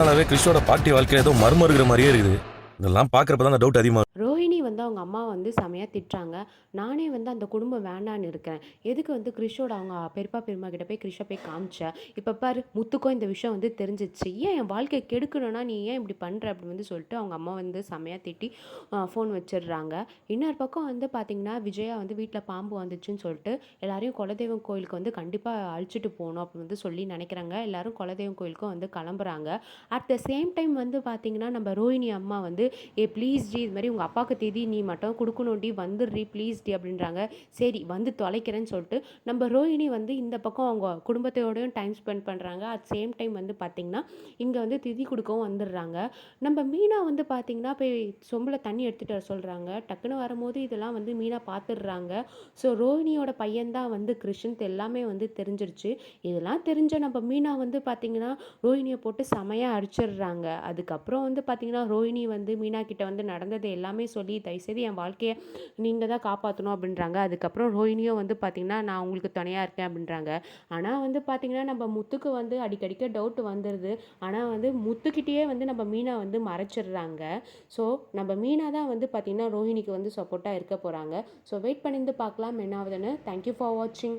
அதனாலவே கிறிஷோட பாட்டி வாழ்க்கை ஏதோ மர்மம் இருக்கிற மாதிரியே இருக்குது. இதெல்லாம் பார்க்குறப்ப தான் அந்த டவுட் அதிகமா ரோஹிணி வந்து அவங்க அம்மா வந்து செமையா திட்டுறாங்க. நானே வந்து அந்த குடும்பம் வேண்டான்னு இருக்கிறேன். எதுக்கு வந்து கிறிஷோட அவங்க பெரியப்பா, பெரியம்மா கிட்ட போய் கிறிஷ போய் காமிச்ச? இப்ப பாரு முத்துக்கும் இந்த விஷயம் வந்து தெரிஞ்சிருச்சு. ஏன் என் வாழ்க்கைய கெடுக்கணும்னா நீ ஏன் இப்படி பண்ற? அப்படின்னு வந்து சொல்லிட்டு அவங்க அம்மா வந்து செமையா திட்டி ஃபோன் வச்சிடுறாங்க. இன்னொரு பக்கம் வந்து பார்த்தீங்கன்னா, விஜயா வந்து வீட்ல பாம்பு வந்துச்சுன்னு சொல்லிட்டு எல்லாரையும் குலதெய்வம் கோயிலுக்கு வந்து கண்டிப்பா அழைச்சிட்டு போணும் அப்படின்னு வந்து சொல்லி நினைக்கிறாங்க. எல்லாரும் குலதெய்வம் கோயிலுக்கும் வந்து கிளம்புறாங்க. அட் த சேம் டைம் வந்து பார்த்தீங்கன்னா, நம்ம ரோஹிணி அம்மா வந்து ப்ளீஸ் டி இது மாதிரி உங்கள் அப்பாவுக்கு தேதி நீ மட்டும் கொடுக்கணும்டி வந்துடுறி ப்ளீஸ் டி அப்படின்றாங்க. சரி வந்து தொலைக்கிறேன்னு சொல்லிட்டு நம்ம ரோஹிணி வந்து இந்த பக்கம் அவங்க குடும்பத்தோடையும் டைம் ஸ்பெண்ட் பண்ணுறாங்க. அட் சேம் டைம் வந்து பார்த்திங்கன்னா இங்கே வந்து திதி கொடுக்கவும் வந்துடுறாங்க. நம்ம மீனா வந்து பார்த்திங்கன்னா போய் சொம்பில் தண்ணி எடுத்துகிட்டு வர சொல்கிறாங்க. டக்குன்னு வரும்போது இதெல்லாம் வந்து மீனா பார்த்துடுறாங்க. ஸோ ரோஹிணியோட பையன்தான் வந்து கிருஷ்ணன் எல்லாமே வந்து தெரிஞ்சிருச்சு. இதெல்லாம் தெரிஞ்ச நம்ம மீனா வந்து பார்த்திங்கன்னா ரோஹிணியை போட்டு செமையாக அடிச்சிடுறாங்க. அதுக்கப்புறம் வந்து பார்த்திங்கன்னா ரோஹிணி வந்து மீனா கிட்ட வந்து நடந்தது எல்லாமே சொல்லி தயவுசெய்து என் வாழ்க்கையை நீங்கள் தான் காப்பாற்றணும் அப்படின்றாங்க. அதுக்கப்புறம் ரோஹிணியும் வந்து பார்த்திங்கன்னா நான் உங்களுக்கு துணையாக இருக்கேன் அப்படின்றாங்க. ஆனால் வந்து பார்த்திங்கன்னா நம்ம முத்துக்கு வந்து அடிக்கடிக்க டவுட் வந்துடுது. ஆனால் வந்து முத்துக்கிட்டேயே வந்து நம்ம மீனா வந்து மறைச்சிடுறாங்க. ஸோ நம்ம மீனா தான் வந்து பார்த்திங்கன்னா ரோஹிணிக்கு வந்து சப்போர்ட்டாக இருக்க போகிறாங்க. ஸோ வெயிட் பண்ணிருந்து பார்க்கலாம் என்ன ஆகுதுன்னு. தேங்க்யூ ஃபார் வாட்சிங்.